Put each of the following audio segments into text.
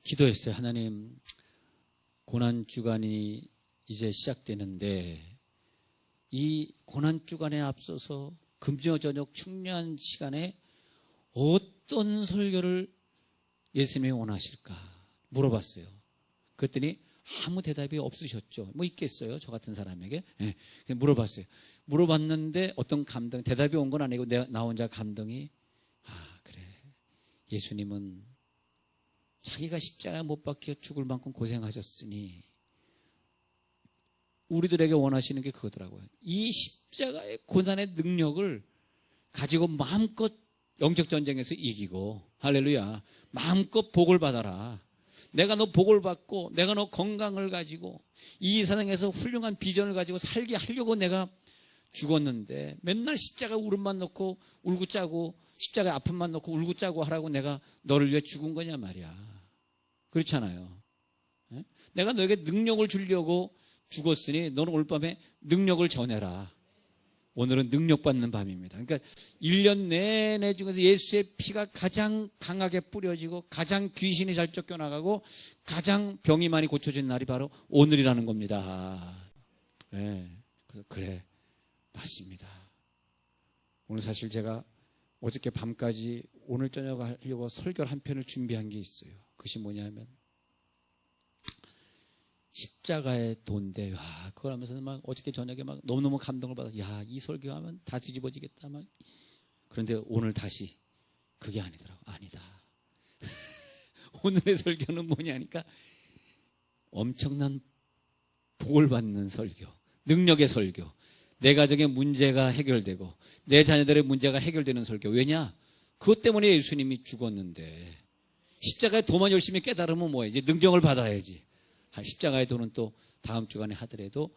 기도했어요. 하나님, 고난주간이 이제 시작되는데 이 고난주간에 앞서서 금요 저녁 충만한 시간에 어떤 설교를 예수님이 원하실까 물어봤어요. 그랬더니 아무 대답이 없으셨죠. 뭐 있겠어요, 저 같은 사람에게. 네, 물어봤어요. 물어봤는데 어떤 감동, 대답이 온 건 아니고 나 혼자 감동이, 그래, 예수님은 자기가 십자가에 못 박혀 죽을 만큼 고생하셨으니 우리들에게 원하시는 게 그거더라고요. 이 십자가의 고난의 능력을 가지고 마음껏 영적 전쟁에서 이기고, 할렐루야, 마음껏 복을 받아라. 내가 너 복을 받고 내가 너 건강을 가지고 이 세상에서 훌륭한 비전을 가지고 살게 하려고 내가 죽었는데 맨날 십자가 울음만 놓고 울고 짜고 십자가 아픔만 놓고 울고 짜고 하라고 내가 너를 위해 죽은 거냐 말이야. 그렇잖아요. 내가 너에게 능력을 주려고 죽었으니 너는 오늘 밤에 능력을 전해라. 오늘은 능력받는 밤입니다. 그러니까 1년 내내 중에서 예수의 피가 가장 강하게 뿌려지고 가장 귀신이 잘 쫓겨나가고 가장 병이 많이 고쳐진 날이 바로 오늘이라는 겁니다. 네. 그래서 그래, 맞습니다. 오늘 사실 제가 어저께 밤까지 오늘 저녁 하려고 설교 한 편을 준비한 게 있어요. 그것이 뭐냐면 십자가의 도인데, 그걸 하면서 막 어저께 저녁에 막 너무너무 감동을 받아서, 이 설교하면 다 뒤집어지겠다. 막. 그런데 오늘 다시 그게 아니더라고. 아니다. 오늘의 설교는 뭐냐니까 엄청난 복을 받는 설교, 능력의 설교, 내 가정의 문제가 해결되고 내 자녀들의 문제가 해결되는 설교. 왜냐? 그것 때문에 예수님이 죽었는데 십자가의 도만 열심히 깨달으면 뭐해? 이제 능력을 받아야지. 십자가의 도는 또 다음 주간에 하더라도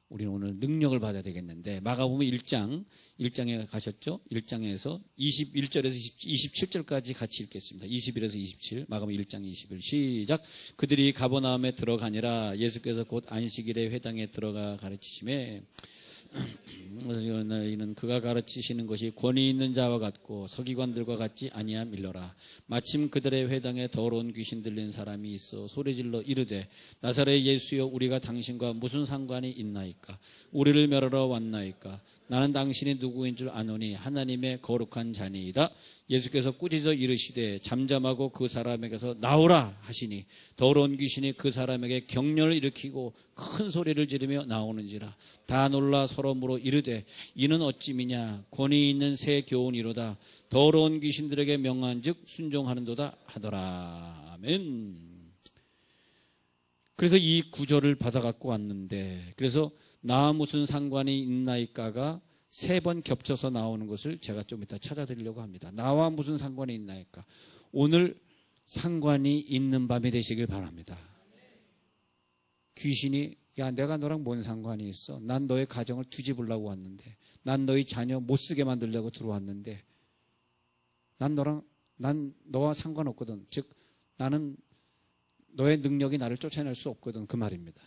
우리는 오늘 능력을 받아야 되겠는데, 마가복음 1장에 가셨죠? 1장에서 21절에서 27절까지 같이 읽겠습니다. 21에서 27, 마가복음 1장 21, 시작. 그들이 가버나움에 들어가니라. 예수께서 곧 안식일에 회당에 들어가 가르치시매 이는 그가 가르치시는 것이 권위 있는 자와 같고 서기관들과 같지 아니함 일러라. 마침 그들의 회당에 더러운 귀신 들린 사람이 있어 소리질러 이르되, 나사렛 예수여, 우리가 당신과 무슨 상관이 있나이까? 우리를 멸하러 왔나이까? 나는 당신이 누구인 줄 아노니 하나님의 거룩한 자니이다. 예수께서 꾸짖어 이르시되 잠잠하고 그 사람에게서 나오라 하시니 더러운 귀신이 그 사람에게 격렬을 일으키고 큰 소리를 지르며 나오는지라. 다 놀라 서로 물어 이르되 이는 어찌미냐? 권위 있는 새 교훈이로다. 더러운 귀신들에게 명한즉 순종하는도다 하더라. 아멘. 그래서 이 구절을 받아 갖고 왔는데, 그래서 나 무슨 상관이 있나이까가 3번 겹쳐서 나오는 것을 제가 좀 이따 찾아드리려고 합니다. 나와 무슨 상관이 있나이까? 오늘 상관이 있는 밤이 되시길 바랍니다. 귀신이, 야, 내가 너랑 뭔 상관이 있어? 난 너의 가정을 뒤집으려고 왔는데, 난 너희 자녀 못 쓰게 만들려고 들어왔는데, 난 너와 상관없거든. 즉 나는 너의 능력이 나를 쫓아낼 수 없거든, 그 말입니다.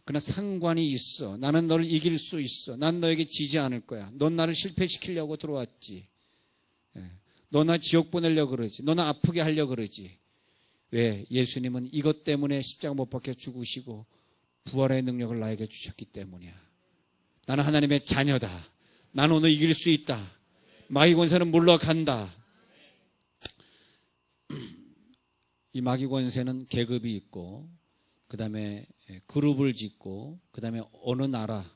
그러나 상관이 있어. 나는 너를 이길 수 있어. 난 너에게 지지 않을 거야. 넌 나를 실패시키려고 들어왔지. 너 나 지옥 보내려고 그러지. 너 나 아프게 하려고 그러지. 왜? 예수님은 이것 때문에 십자가 못 박혀 죽으시고 부활의 능력을 나에게 주셨기 때문이야. 나는 하나님의 자녀다. 나는 오늘 이길 수 있다. 마귀 권세는 물러간다. 이 마귀 권세는 계급이 있고, 그 다음에 그룹을 짓고, 그 다음에 어느 나라,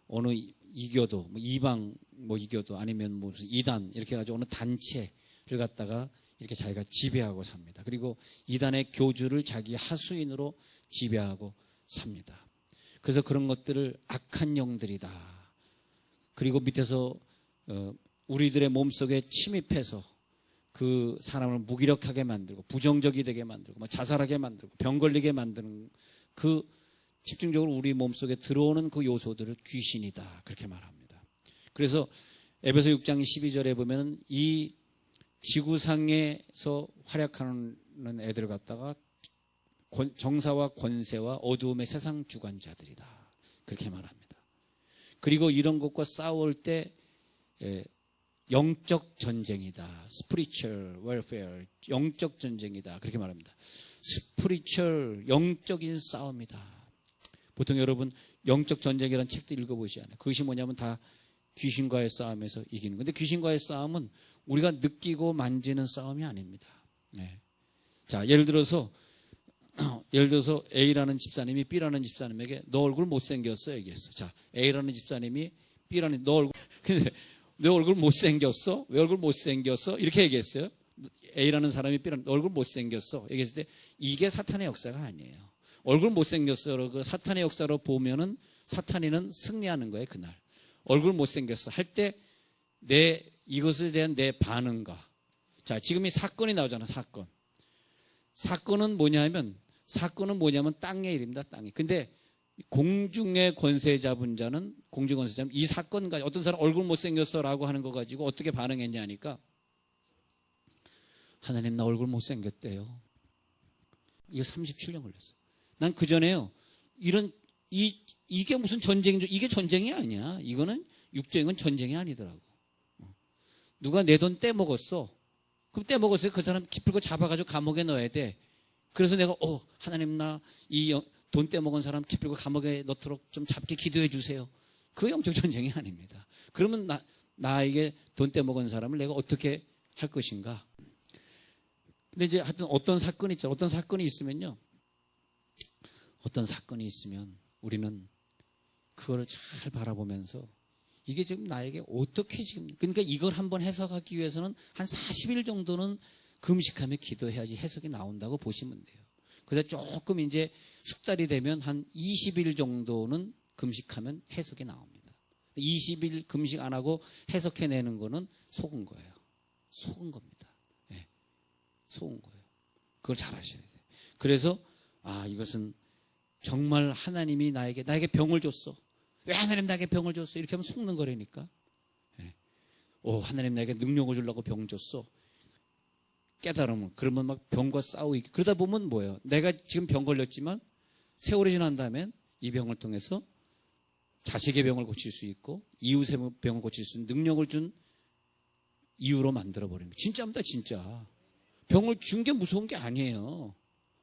어느 이교도, 이방 이교도, 아니면 무슨 이단, 이렇게 해가지고 어느 단체를 갖다가 이렇게 자기가 지배하고 삽니다. 그리고 이단의 교주를 자기 하수인으로 지배하고 삽니다. 그래서 그런 것들을 악한 영들이다. 그리고 밑에서 우리들의 몸속에 침입해서 그 사람을 무기력하게 만들고 부정적이 되게 만들고 자살하게 만들고 병 걸리게 만드는, 그 집중적으로 우리 몸속에 들어오는 그 요소들을 귀신이다, 그렇게 말합니다. 그래서 에베소 6장 12절에 보면 이 지구상에서 활약하는 애들을 갖다가 정사와 권세와 어두움의 세상 주관자들이다, 그렇게 말합니다. 그리고 이런 것과 싸울 때 영적 전쟁이다. spiritual warfare, 영적 전쟁이다. 그렇게 말합니다. spiritual, 영적인 싸움이다. 보통 여러분 영적 전쟁이라는 책도 읽어보시잖아요. 그것이 뭐냐면 다 귀신과의 싸움에서 이기는 건데, 귀신과의 싸움은 우리가 느끼고 만지는 싸움이 아닙니다. 네. 자, 예를 들어서 A라는 집사님이 B라는 집사님에게 너 얼굴 못생겼어 얘기했어. 자, A라는 집사님이 B라는 너 얼굴 근데 너 얼굴 못생겼어? 왜 얼굴 못생겼어? 이렇게 얘기했어요. A라는 사람이 B라는 너 얼굴 못생겼어 얘기했을 때 이게 사탄의 역사가 아니에요. 얼굴 못생겼어 그 사탄의 역사로 보면은 사탄이는 승리하는 거예요. 그날 얼굴 못생겼어 할 때 이것에 대한 내 반응과, 자, 지금 이 사건이 나오잖아. 사건은 뭐냐면 땅의 일입니다. 땅이. 근데 공중의 권세 잡은 자는 이 사건 가지고 어떤 사람 얼굴 못생겼어라고 하는 거 가지고 어떻게 반응했냐 하니까 하나님 나 얼굴 못생겼대요. 이거 37년 걸렸어. 난 그전에요. 이게 무슨 전쟁이죠? 이게 전쟁이 아니야. 이거는 육적인 건 전쟁이 아니더라고. 누가 내 돈 떼먹었어. 그럼 떼먹었어요. 그 사람 기필코 잡아가지고 감옥에 넣어야 돼. 그래서 내가 하나님 나 이 돈 떼먹은 사람 기필코 감옥에 넣도록 좀 잡게 기도해 주세요. 그 영적 전쟁이 아닙니다. 그러면 나에게 돈 떼먹은 사람을 내가 어떻게 할 것인가. 근데 이제 하여튼 어떤 사건이 있죠. 어떤 사건이 있으면 우리는 그걸 잘 바라보면서 이게 지금 나에게 어떻게 지금, 그러니까 이걸 한번 해석하기 위해서는 한 40일 정도는 금식하며 기도해야지 해석이 나온다고 보시면 돼요. 그래서 조금 이제 숙달이 되면 한 20일 정도는 금식하면 해석이 나옵니다. 20일 금식 안 하고 해석해내는 거는 속은 거예요. 속은 겁니다. 네. 속은 거예요. 그걸 잘 하셔야 돼요. 그래서 이것은 정말 하나님이 나에게 병을 줬어. 왜 하나님 나에게 병을 줬어? 이렇게 하면 속는 거라니까. 네. 하나님 나에게 능력을 주려고 병 줬어. 깨달으면 그러면 막 병과 싸우고 그러다 보면 뭐예요? 내가 지금 병 걸렸지만 세월이 지난 다음엔 이 병을 통해서 자식의 병을 고칠 수 있고 이웃의 병을 고칠 수 있는 능력을 준 이유로 만들어 버리는 거예요. 진짜입니다, 진짜. 병을 준 게 무서운 게 아니에요.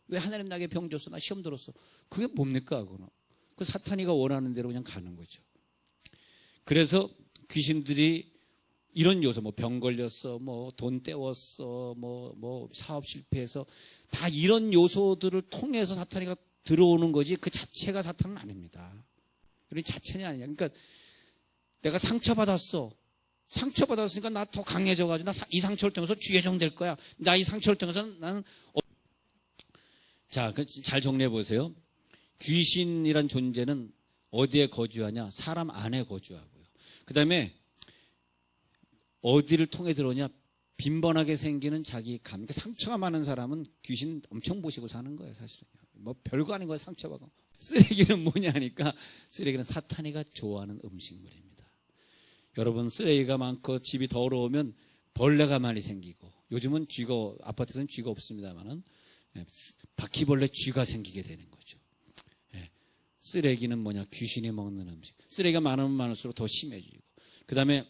왜 하나님 나에게 병 줬어? 나 시험 들었어. 그게 뭡니까? 그거는. 그 사탄이가 원하는 대로 그냥 가는 거죠. 그래서 귀신들이 이런 요소, 병 걸렸어, 돈 떼웠어, 사업 실패해서 다 이런 요소들을 통해서 사탄이가 들어오는 거지 그 자체가 사탄은 아닙니다. 그런 자체는 아니야. 그러니까 내가 상처받았으니까 나 더 강해져가지고 이 상처를 통해서 주의 종 될 거야. 나 이 상처를 통해서 나는 자, 잘 정리해 보세요. 귀신이란 존재는 어디에 거주하냐? 사람 안에 거주하고요. 그 다음에 어디를 통해 들어오냐? 빈번하게 생기는 자기 감. 그러니까 상처가 많은 사람은 귀신 엄청 보시고 사는 거예요, 사실은. 별거 아닌 거예요, 상처받고. 쓰레기는 뭐냐 하니까 쓰레기는 사탄이가 좋아하는 음식물입니다. 여러분, 쓰레기가 많고 집이 더러우면 벌레가 많이 생기고, 요즘은 아파트에서는 쥐가 없습니다만은 바퀴벌레 쥐가 생기게 되는 거죠. 쓰레기는 뭐냐? 귀신이 먹는 음식. 쓰레기가 많으면 많을수록 더 심해지고, 그 다음에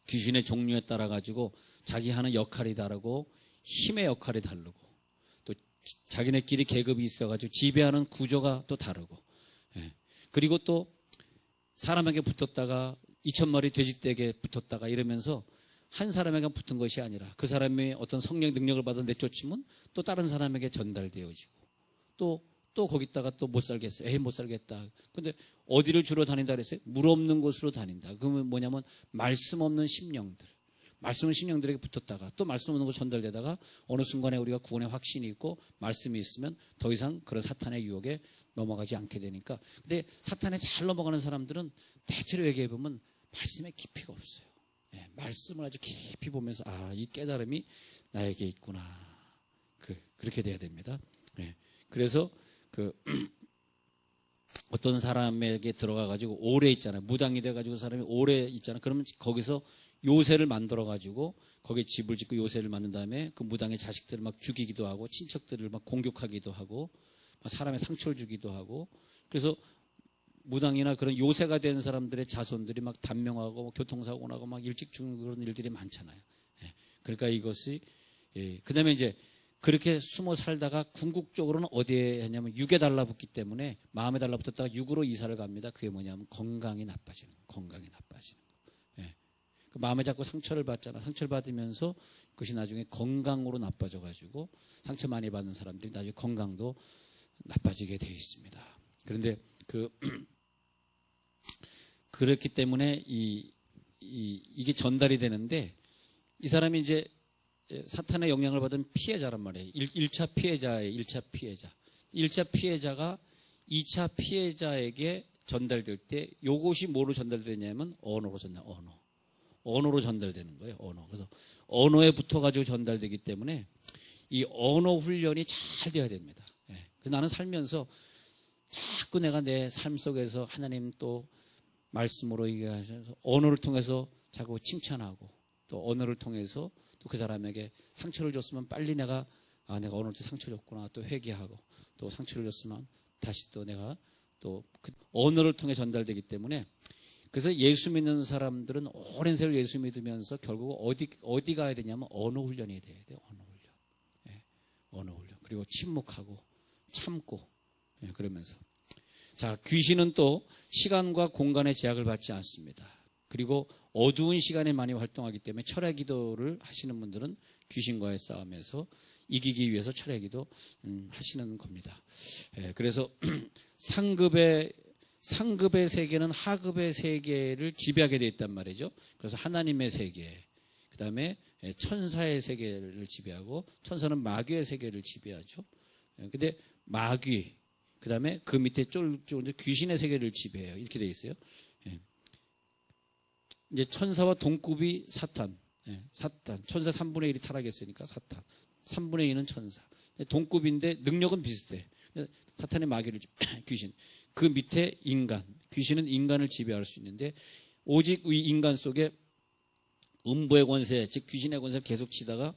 귀신의 종류에 따라 가지고 자기 하는 역할이 다르고 힘의 역할이 다르고 또 자기네끼리 계급이 있어가지고 지배하는 구조가 또 다르고, 그리고 또 사람에게 붙었다가 2,000마리 돼지떼에게 붙었다가 이러면서 한 사람에게 붙은 것이 아니라 그 사람이 어떤 성령 능력을 받아 내쫓으면 또 다른 사람에게 전달되어지고 또 거기다가 또 못 살겠어. 못 살겠다. 근데 어디를 주로 다닌다 그랬어요? 물 없는 곳으로 다닌다. 그러면 뭐냐면 말씀 없는 심령들. 말씀 없는 심령들에게 붙었다가 또 말씀 없는 곳 전달되다가 어느 순간에 우리가 구원의 확신이 있고 말씀이 있으면 더 이상 그런 사탄의 유혹에 넘어가지 않게 되니까. 근데 사탄에 잘 넘어가는 사람들은 대체로 얘기해 보면 말씀에 깊이가 없어요. 말씀을 아주 깊이 보면서 이 깨달음이 나에게 있구나. 그렇게 돼야 됩니다. 그래서 어떤 사람에게 들어가가지고 오래 있잖아요. 무당이 돼가지고 사람이 오래 있잖아요. 그러면 거기서 요새를 만들어가지고 거기에 집을 짓고 요새를 만든 다음에 그 무당의 자식들을 막 죽이기도 하고 친척들을 막 공격하기도 하고 사람의 상처를 주기도 하고 그래서 무당이나 그런 요새가 된 사람들의 자손들이 막 단명하고 교통사고 나고 막 일찍 죽는 그런 일들이 많잖아요. 예. 그러니까 이것이, 예. 그 다음에 이제 그렇게 숨어 살다가 궁극적으로는 어디에 하냐면 육에 달라붙기 때문에 마음에 달라붙었다가 육으로 이사를 갑니다. 그게 뭐냐면 건강이 나빠지는 거예요. 건강이 나빠지는 거예요. 예. 그 마음에 자꾸 상처를 받잖아. 상처를 받으면서 그것이 나중에 건강으로 나빠져 가지고 상처 많이 받는 사람들이 나중에 건강도 나빠지게 되어 있습니다. 그런데 그렇기 때문에 이게 전달이 되는데 이 사람이 이제 사탄의 영향을 받은 피해자란 말이에요. 1차 피해자예요. 1차 피해자. 1차 피해자가 2차 피해자에게 전달될 때 이것이 뭐로 전달되냐면 언어로 언어로 전달되는 거예요. 언어. 그래서 언어에 붙어가지고 전달되기 때문에 이 언어 훈련이 잘 돼야 됩니다. 예. 그래서 나는 살면서 자꾸 내가 내 삶 속에서 하나님 또 말씀으로 얘기하셔서 언어를 통해서 자꾸 칭찬하고 또 언어를 통해서 또 그 사람에게 상처를 줬으면 빨리 내가 오늘 또 상처 줬구나 또 회개하고 또 상처를 줬으면 다시 또 내가 또 그 언어를 통해 전달되기 때문에 그래서 예수 믿는 사람들은 오랜 세월 예수 믿으면서 결국 어디 가야 되냐면 언어 훈련이 돼야 돼요. 언어 훈련. 예, 언어 훈련. 그리고 침묵하고 참고 예, 그러면서 자 귀신은 또 시간과 공간의 제약을 받지 않습니다. 그리고 어두운 시간에 많이 활동하기 때문에 철야 기도를 하시는 분들은 귀신과의 싸움에서 이기기 위해서 철야 기도 하시는 겁니다. 예, 그래서 상급의 세계는 하급의 세계를 지배하게 되어 있단 말이죠. 그래서 하나님의 세계, 그 다음에 천사의 세계를 지배하고 천사는 마귀의 세계를 지배하죠. 근데 마귀, 그 다음에 그 밑에 쫄쫄 귀신의 세계를 지배해요. 이렇게 되어 있어요. 이제 천사와 동급이 사탄, 천사 3분의 1이 타락했으니까 사탄, 3분의 2는 천사. 동급인데 능력은 비슷해. 사탄의 마귀를 귀신. 그 밑에 인간, 귀신은 인간을 지배할 수 있는데 오직 이 인간 속에 음부의 권세, 즉 귀신의 권세를 계속 치다가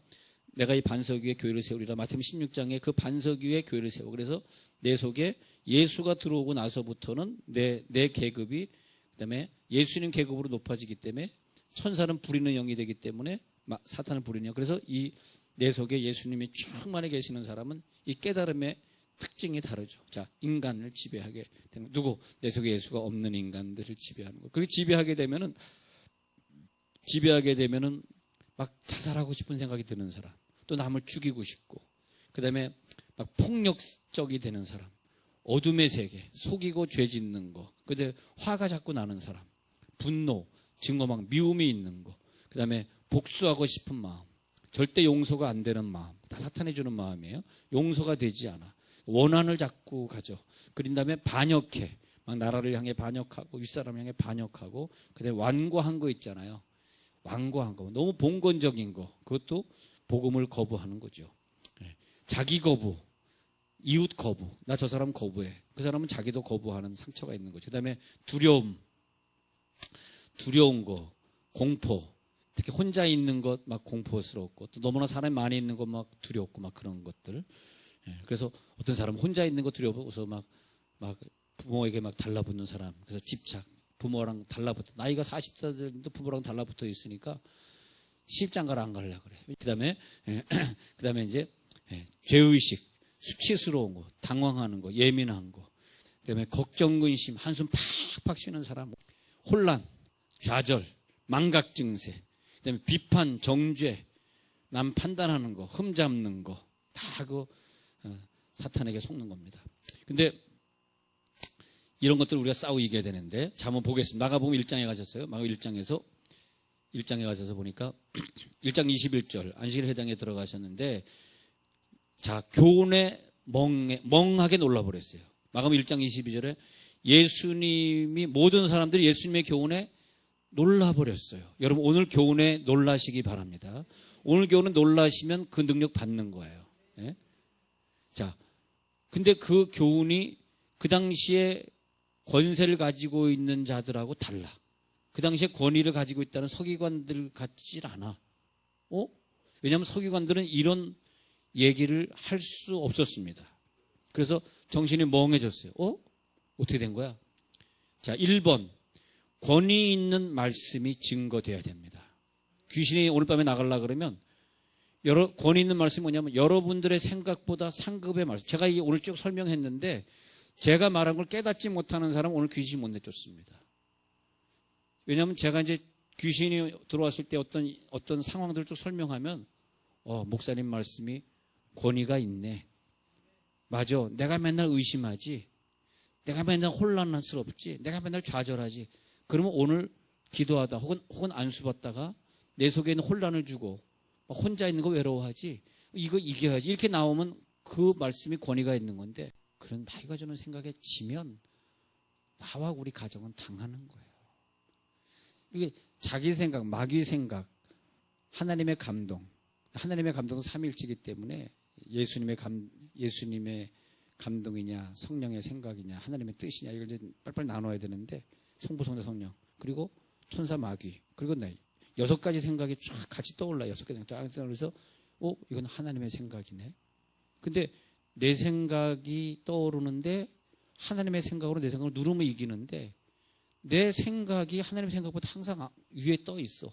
내가 이 반석 위에 교회를 세우리라. 마태복음 16장에 그 반석 위에 교회를 세워. 그래서 내 속에 예수가 들어오고 나서부터는 내 계급이 그다음에 예수님 계급으로 높아지기 때문에 천사는 부리는 영이 되기 때문에 사탄을 부리는 영. 그래서 이 내 속에 예수님이 충만히 계시는 사람은 이 깨달음의 특징이 다르죠. 자, 인간을 지배하게 되는 누구? 내 속에 예수가 없는 인간들을 지배하는 거. 그리고 지배하게 되면은 막 자살하고 싶은 생각이 드는 사람, 또 남을 죽이고 싶고, 그다음에 막 폭력적이 되는 사람, 어둠의 세계, 속이고 죄 짓는 거, 그다음에 화가 자꾸 나는 사람, 분노, 증오망, 미움이 있는 거, 그다음에 복수하고 싶은 마음, 절대 용서가 안 되는 마음, 다 사탄이 주는 마음이에요. 용서가 되지 않아. 원한을 자꾸 가져. 그런 다음에 반역해. 막 나라를 향해 반역하고 윗사람을 향해 반역하고 그다음에 완고한 거 있잖아요. 완고한 거. 너무 봉건적인 거. 그것도 복음을 거부하는 거죠. 자기 거부, 이웃 거부. 나 저 사람 거부해. 그 사람은 자기도 거부하는 상처가 있는 거죠. 그다음에 두려운 거, 공포. 특히 혼자 있는 것 막 공포스럽고 또 너무나 사람이 많이 있는 것 막 두렵고 막 그런 것들. 그래서 어떤 사람은 혼자 있는 거 두려워서 막 부모에게 막 달라붙는 사람. 그래서 집착, 부모랑 달라붙어. 나이가 40대 되는데 부모랑 달라붙어 있으니까 시집장가를 안 가려고 그래. 그다음에 이제 죄의식, 수치스러운 거, 당황하는 거, 예민한 거. 그다음에 걱정, 근심, 한숨 팍팍 쉬는 사람. 혼란, 좌절, 망각 증세. 그다음에 비판, 정죄, 남 판단하는 거, 흠잡는 거. 다 사탄에게 속는 겁니다. 근데 이런 것들 우리가 싸워 이겨야 되는데 자 한번 보겠습니다. 마가복음 1장에 가셨어요. 마가복음 1장에 가셔서 보니까 1장 21절 안식일 회당에 들어가셨는데 자 교훈에 멍하게 놀라버렸어요. 마가복음 1장 22절에 예수님이 모든 사람들이 예수님의 교훈에 놀라버렸어요. 여러분 오늘 교훈에 놀라시기 바랍니다. 오늘 교훈은 놀라시면 그 능력 받는 거예요. 예? 자, 근데 그 교훈이 그 당시에 권세를 가지고 있는 자들하고 달라. 그 당시에 권위를 가지고 있다는 서기관들 같질 않아. 왜냐하면 서기관들은 이런 얘기를 할 수 없었습니다. 그래서 정신이 멍해졌어요. 어떻게 된 거야? 자, 1번. 권위 있는 말씀이 증거되어야 됩니다. 귀신이 오늘 밤에 나가려고 그러면 권위 있는 말씀이 뭐냐면 여러분들의 생각보다 상급의 말씀. 제가 오늘 쭉 설명했는데 제가 말한 걸 깨닫지 못하는 사람은 오늘 귀신이 못 내쫓습니다. 왜냐하면 제가 이제 귀신이 들어왔을 때 어떤 상황들을 쭉 설명하면 목사님 말씀이 권위가 있네. 맞아. 내가 맨날 의심하지. 내가 맨날 혼란스럽지. 내가 맨날 좌절하지. 그러면 오늘 기도하다 혹은 안수 받다가 내 속에 있는 혼란을 주고 혼자 있는 거 외로워하지. 이거 이겨야지. 이렇게 나오면 그 말씀이 권위가 있는 건데 그런 마귀가 주는 생각에 지면 나와 우리 가정은 당하는 거예요. 이게 자기 생각, 마귀 생각, 하나님의 감동. 하나님의 감동은 삼위일체이기 때문에 예수님의 감동이냐 성령의 생각이냐 하나님의 뜻이냐 이걸 이제 빨리빨리 나눠야 되는데 성부, 성자, 성령 그리고 천사, 마귀 그리고 나 6가지 생각이 쫙 같이 떠올라. 6가지 생각이 쫙 떠올라서 이건 하나님의 생각이네. 근데 내 생각이 떠오르는데 하나님의 생각으로 내 생각을 누르면 이기는데 내 생각이 하나님의 생각보다 항상 위에 떠 있어.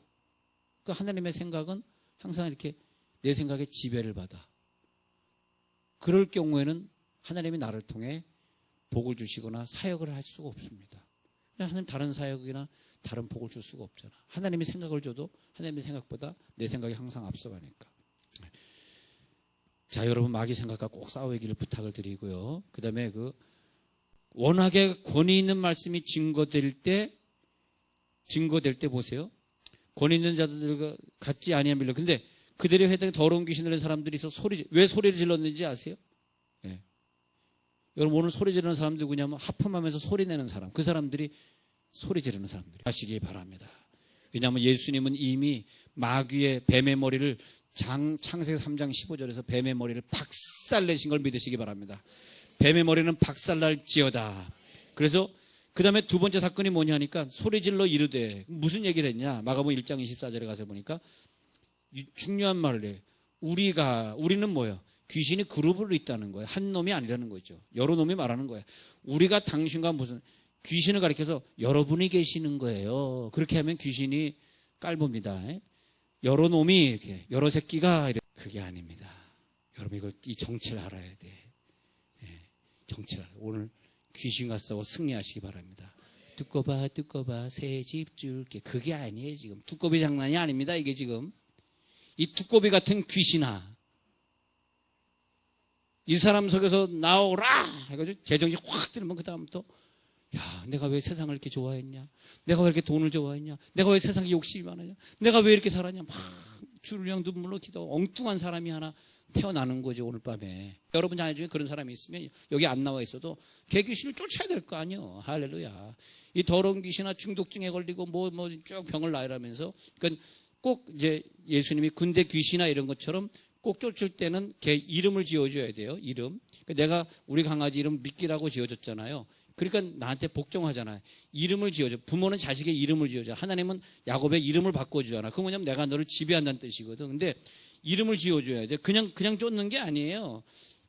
그러니까 하나님의 생각은 항상 이렇게 내 생각에 지배를 받아. 그럴 경우에는 하나님이 나를 통해 복을 주시거나 사역을 할 수가 없습니다. 하나님 다른 사역이나 다른 복을 줄 수가 없잖아. 하나님이 생각을 줘도 하나님의 생각보다 내 생각이 항상 앞서가니까. 자, 여러분 마귀 생각과 꼭 싸우기를 부탁을 드리고요. 그 다음에 워낙에 권위 있는 말씀이 증거될 때 보세요. 권위 있는 자들과 같지 아니한 빌려. 근데 그들의 회당에 더러운 귀신 들린 사람들이 있어 왜 소리를 질렀는지 아세요? 예. 여러분 오늘 소리 지르는 사람들이 누구냐면 하품하면서 소리 내는 사람. 그 사람들이 소리 지르는 사람들이 하시기 바랍니다. 왜냐하면 예수님은 이미 마귀의 뱀의 머리를 창세기 3장 15절에서 뱀의 머리를 박살내신 걸 믿으시기 바랍니다. 뱀의 머리는 박살날지어다. 그래서 그 다음에 두 번째 사건이 뭐냐 하니까 소리질러 이르되 무슨 얘기를 했냐. 마가복음 1장 24절에 가서 보니까 중요한 말을 해. 우리는 뭐예요? 귀신이 그룹으로 있다는 거예요. 한 놈이 아니라는 거죠. 여러 놈이 말하는 거예요. 우리가 당신과 무슨 귀신을 가리켜서 여러분이 계시는 거예요. 그렇게 하면 귀신이 깔봅니다. 여러 놈이 이렇게 여러 새끼가 그게 아닙니다. 여러분 이 정체를 알아야 돼. 정체를 오늘 귀신과 싸워 승리하시기 바랍니다. 두꺼봐 새 집 줄게. 그게 아니에요. 지금 두꺼비 장난이 아닙니다. 이게 지금 이 두꺼비 같은 귀신아, 이 사람 속에서 나오라 해가지고 제정신 확 들면 그 다음부터 내가 왜 세상을 이렇게 좋아했냐, 내가 왜 이렇게 돈을 좋아했냐, 내가 왜 세상에 욕심이 많았냐, 내가 왜 이렇게 살았냐, 막 주르륵 눈물로 기도 엉뚱한 사람이 하나 태어나는 거죠. 오늘 밤에 여러분 자녀 중에 그런 사람이 있으면 여기 안 나와 있어도 걔 귀신을 쫓아야 될 거 아니에요. 할렐루야. 이 더러운 귀신이나 중독증에 걸리고 쭉 병을 나으라면서 그러니까 꼭 이제 예수님이 군대 귀신이나 이런 것처럼 꼭 쫓을 때는 걔 이름을 지어줘야 돼요. 이름. 내가 우리 강아지 이름 미끼라고 지어줬잖아요. 그러니까 나한테 복종하잖아요. 이름을 지어줘. 부모는 자식의 이름을 지어줘. 하나님은 야곱의 이름을 바꿔주잖아. 그 뭐냐면 내가 너를 지배한다는 뜻이거든. 근데 이름을 지어줘야 돼. 그냥 쫓는 게 아니에요.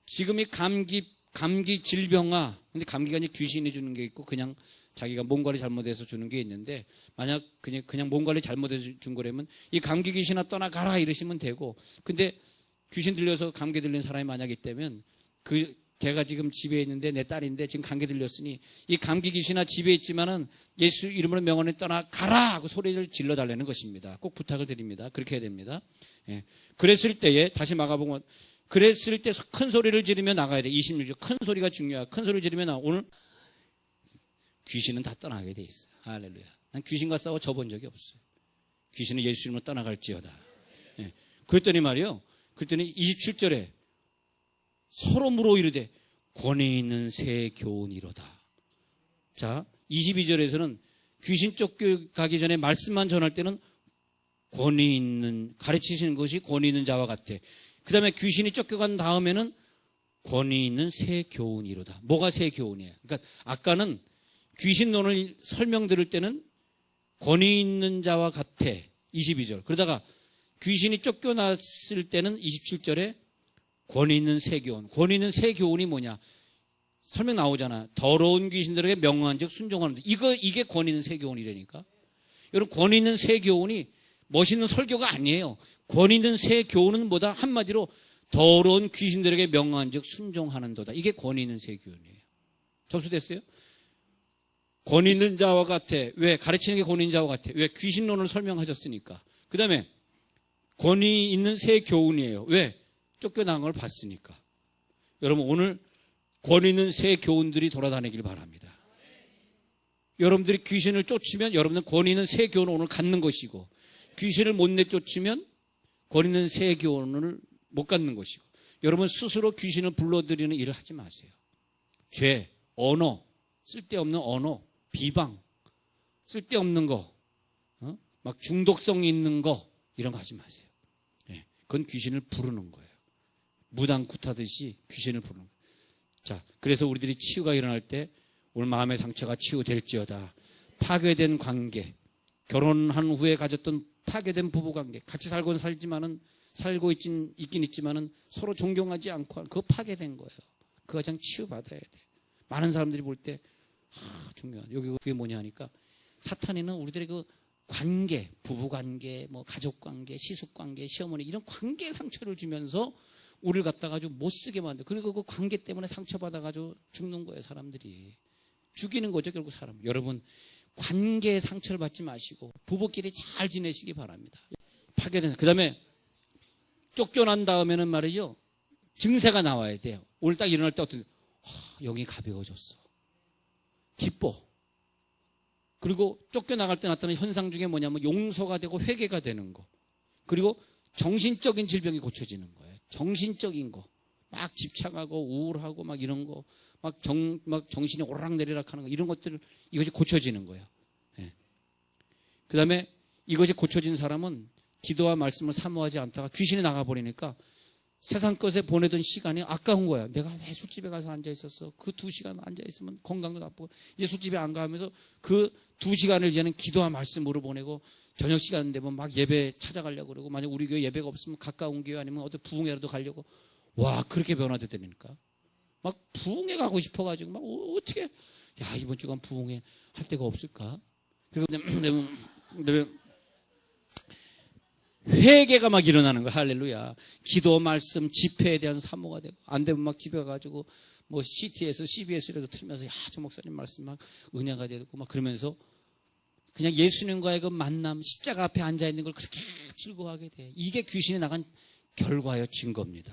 지금 이 감기 질병아. 근데 감기가 이제 귀신이 주는 게 있고 그냥 자기가 몸 관리 잘못해서 주는 게 있는데 만약 그냥 몸 관리 잘못해서 준 거라면 이 감기 귀신아 떠나가라 이러시면 되고, 근데 귀신 들려서 감기 들린 사람이 만약 있다면 걔가 지금 집에 있는데 내 딸인데 지금 감기 들렸으니 이 감기 귀신아 집에 있지만은 예수 이름으로 명언에 떠나가라 하고 소리를 질러달라는 것입니다. 꼭 부탁을 드립니다. 그렇게 해야 됩니다. 예. 그랬을 때에 다시 마가복음 그랬을 때 큰 소리를 지르며 나가야 돼. 26절 큰 소리가 중요해. 큰 소리를 지르며 오늘 귀신은 다 떠나게 돼 있어. 할렐루야. 난 귀신과 싸워 져본 적이 없어요. 귀신은 예수 이름으로 떠나갈지어다. 예. 그랬더니 말이요. 그랬더니 27절에 서로 물어 이르되 권위 있는 새 교훈이로다. 자, 22절에서는 귀신 쫓겨가기 전에 말씀만 전할 때는 권위 있는, 가르치시는 것이 권위 있는 자와 같아. 그 다음에 귀신이 쫓겨간 다음에는 권위 있는 새 교훈이로다. 뭐가 새 교훈이에요? 그러니까 아까는 귀신론을 설명 들을 때는 권위 있는 자와 같아. 22절. 그러다가 귀신이 쫓겨났을 때는 27절에 권위 있는 새 교훈. 권위 있는 새 교훈이 뭐냐? 설명 나오잖아. 더러운 귀신들에게 명령한 즉 순종하는 자. 이게 권위 있는 새 교훈이라니까. 여러분, 권위 있는 새 교훈이 멋있는 설교가 아니에요. 권위 있는 새 교훈은 뭐다? 한마디로 더러운 귀신들에게 명령한 즉 순종하는도다. 이게 권위 있는 새 교훈이에요. 접수됐어요? 권위 있는 자와 같아. 왜? 가르치는 게 권위 있는 자와 같아. 왜? 귀신론을 설명하셨으니까. 그 다음에 권위 있는 새 교훈이에요. 왜? 쫓겨난 걸 봤으니까. 여러분, 오늘 권위 있는 새 교훈들이 돌아다니길 바랍니다. 여러분들이 귀신을 쫓으면 여러분은 권위 있는 새 교훈을 오늘 갖는 것이고, 귀신을 못 내쫓으면 권위 있는 새 교훈을 못 갖는 것이고, 여러분 스스로 귀신을 불러들이는 일을 하지 마세요. 죄, 언어, 쓸데없는 언어, 비방, 쓸데없는 거, 막 중독성 있는 거, 이런 거 하지 마세요. 예, 그건 귀신을 부르는 거예요. 무당 굿하듯이 귀신을 부르는 거예요. 자, 그래서 우리들이 치유가 일어날 때 오늘 마음의 상처가 치유될지어다. 파괴된 관계, 결혼한 후에 가졌던 파괴된 부부관계, 같이 살고 있긴 있지만은 서로 존경하지 않고 그거 파괴된 거예요. 그 가장 치유받아야 돼. 많은 사람들이 볼 때 중요한 여기 그게 뭐냐 하니까 사탄이는 우리들의 그 관계, 부부관계, 뭐 가족관계, 시숙관계, 시어머니 이런 관계에 상처를 주면서 우리를 갖다가 아주 못쓰게 만들어. 그리고 그 관계 때문에 상처받아가지고 죽는 거예요. 사람들이 죽이는 거죠, 결국 사람. 여러분, 관계에 상처를 받지 마시고 부부끼리 잘 지내시기 바랍니다. 파괴된. 그 다음에 쫓겨난 다음에는 말이죠, 증세가 나와야 돼요. 오늘 딱 일어날 때 어떤 영이 가벼워졌어, 기뻐. 그리고 쫓겨나갈 때 나타나는 현상 중에 뭐냐면 용서가 되고 회개가 되는 거, 그리고 정신적인 질병이 고쳐지는 거예요. 정신적인 거, 막 집착하고 우울하고 막 이런 거, 막 정신이 오르락내리락 하는 거, 이런 것들, 이것이 고쳐지는 거예요. 예. 그 다음에 이것이 고쳐진 사람은 기도와 말씀을 사모하지 않다가 귀신이 나가버리니까 세상 것에 보내던 시간이 아까운 거야. 내가 왜 술집에 가서 앉아있었어? 그 2시간 앉아있으면 건강도 나쁘고, 이제 술집에 안 가면서 그 2시간을 이제는 기도와 말씀으로 보내고, 저녁 시간 되면 막 예배 찾아가려고 그러고, 만약 우리 교회 예배가 없으면 가까운 교회 아니면 어디 부흥회라도 가려고. 와, 그렇게 변화되다니까. 막 부흥회 가고 싶어가지고 막 어떻게, 야, 이번 주간 부흥회 할 데가 없을까? 그리고 회개가 막 일어나는 거야. 할렐루야. 기도, 말씀, 집회에 대한 사모가 되고, 안 되면 막 집에 가가지고 뭐 CT에서 CBS라도 틀면서, 야, 저 목사님 말씀 막 은혜가 되고 막 그러면서 그냥 예수님과의 그 만남, 십자가 앞에 앉아 있는 걸 그렇게 즐거워하게 돼. 이게 귀신이 나간 결과요, 증거입니다.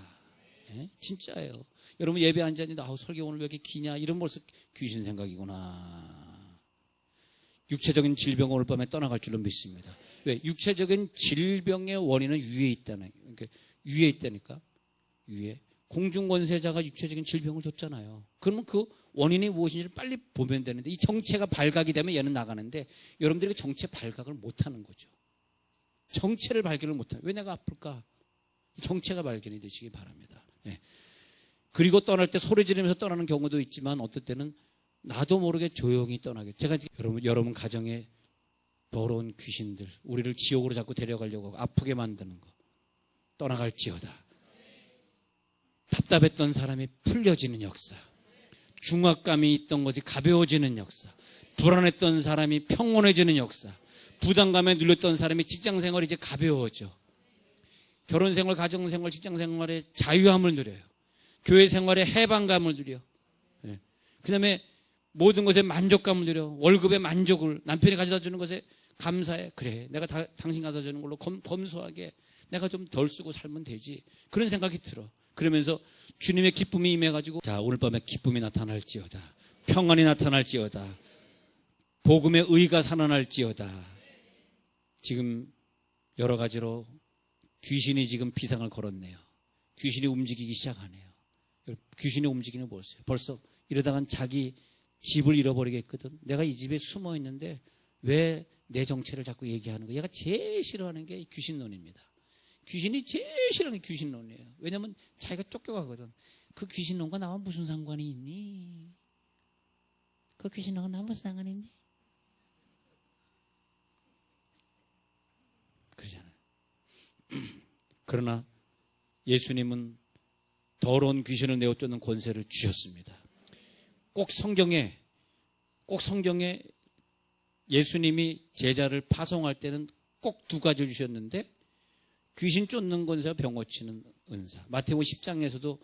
예? 진짜예요. 여러분 예배 앉아 있는데, 설교 오늘 왜 이렇게 기냐? 이런 벌써 귀신 생각이구나. 육체적인 질병은 오늘 밤에 떠나갈 줄로 믿습니다. 왜? 육체적인 질병의 원인은 위에 있다는, 그러니까 위에 있다니까. 위에. 공중권세자가 육체적인 질병을 줬잖아요. 그러면 그 원인이 무엇인지를 빨리 보면 되는데, 이 정체가 발각이 되면 얘는 나가는데, 여러분들이 정체 발각을 못하는 거죠. 정체를 발견을 못해요. 왜 내가 아플까? 정체가 발견이 되시기 바랍니다. 예. 그리고 떠날 때 소리 지르면서 떠나는 경우도 있지만, 어떨 때는 나도 모르게 조용히 떠나게. 제가 여러분 가정에 더러운 귀신들, 우리를 지옥으로 자꾸 데려가려고 하고 아프게 만드는 거 떠나갈지어다. 답답했던 사람이 풀려지는 역사, 중압감이 있던 것이 가벼워지는 역사, 불안했던 사람이 평온해지는 역사, 부담감에 눌렸던 사람이 직장생활이 이제 가벼워져. 결혼생활, 가정생활, 직장생활에 자유함을 누려요. 교회생활에 해방감을 누려. 예. 그 다음에 모든 것에 만족감을 누려. 월급의 만족을, 남편이 가져다 주는 것에 감사해. 그래, 내가 당신 가져다 주는 걸로 검소하게 내가 좀 덜 쓰고 살면 되지. 그런 생각이 들어. 그러면서 주님의 기쁨이 임해가지고, 자, 오늘 밤에 기쁨이 나타날지어다. 평안이 나타날지어다. 복음의 의가 살아날지어다. 지금 여러 가지로 귀신이 지금 비상을 걸었네요. 귀신이 움직이기 시작하네요. 귀신이 움직이는 거 보세요. 벌써 이러다간 자기 집을 잃어버리겠거든. 내가 이 집에 숨어 있는데 왜 내 정체를 자꾸 얘기하는 거야? 얘가 제일 싫어하는 게 귀신론입니다. 귀신이 제일 싫어하는 게 귀신론이에요. 왜냐면 자기가 쫓겨가거든. 그 귀신론과 나와 무슨 상관이 있니? 그 귀신론과 나와 무슨 상관이 있니? 그러잖아요. 그러나 예수님은 더러운 귀신을 내어쫓는 권세를 주셨습니다. 꼭 성경에 예수님이 제자를 파송할 때는 꼭 두 가지를 주셨는데 귀신 쫓는 권세와 병 고치는 은사. 마태복음 10장에서도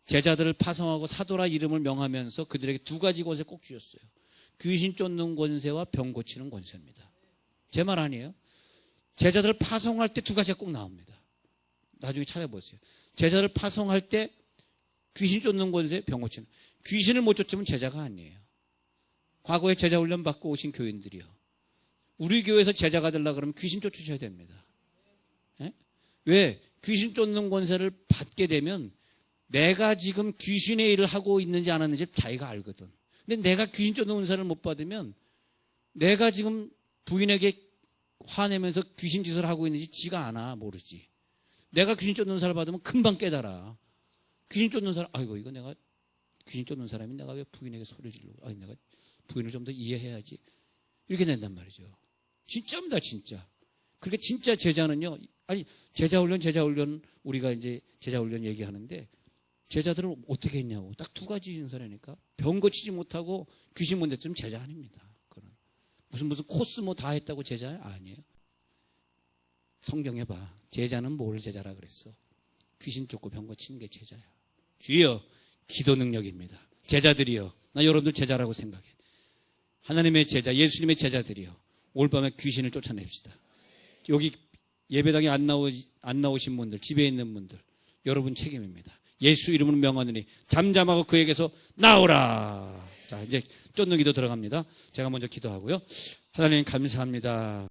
제자들을 파송하고 사도라 이름을 명하면서 그들에게 두 가지 권세 꼭 주셨어요. 귀신 쫓는 권세와 병 고치는 권세입니다. 제 말 아니에요. 제자들을 파송할 때 두 가지가 꼭 나옵니다. 나중에 찾아보세요. 제자를 파송할 때 귀신 쫓는 권세, 병 고치는. 귀신을 못 쫓으면 제자가 아니에요. 과거에 제자 훈련 받고 오신 교인들이요. 우리 교회에서 제자가 되려고 그러면 귀신 쫓으셔야 됩니다. 예? 왜? 귀신 쫓는 권세를 받게 되면 내가 지금 귀신의 일을 하고 있는지 안 하는지 자기가 알거든. 근데 내가 귀신 쫓는 권세를 못 받으면 내가 지금 부인에게 화내면서 귀신 짓을 하고 있는지 지가 아나 모르지. 내가 귀신 쫓는 권세를 받으면 금방 깨달아. 귀신 쫓는 사람, 아이고 이거 내가 귀신 쫓는 사람이 내가 왜 부인에게 소리를 지르고, 아니 내가 부인을 좀 더 이해해야지. 이렇게 된단 말이죠. 진짜입니다, 진짜. 그렇게 진짜 제자는요, 아니 제자훈련 우리가 이제 제자훈련 얘기하는데 제자들을 어떻게 했냐고 딱 두 가지 인사라니까. 병 고치지 못하고 귀신 못 냈으면 제자 아닙니다. 그건 무슨 코스 뭐 다 했다고 제자 아니에요. 성경에 봐. 제자는 뭘 제자라 그랬어? 귀신 쫓고 병 고치는 게 제자야. 주여, 기도 능력입니다. 제자들이여, 나 여러분들 제자라고 생각해. 하나님의 제자, 예수님의 제자들이여, 올 밤에 귀신을 쫓아냅시다. 여기 예배당에 안 나오신 분들, 집에 있는 분들, 여러분 책임입니다. 예수 이름으로 명하느니 잠잠하고 그에게서 나오라. 자, 이제 쫓는 기도 들어갑니다. 제가 먼저 기도하고요. 하나님 감사합니다.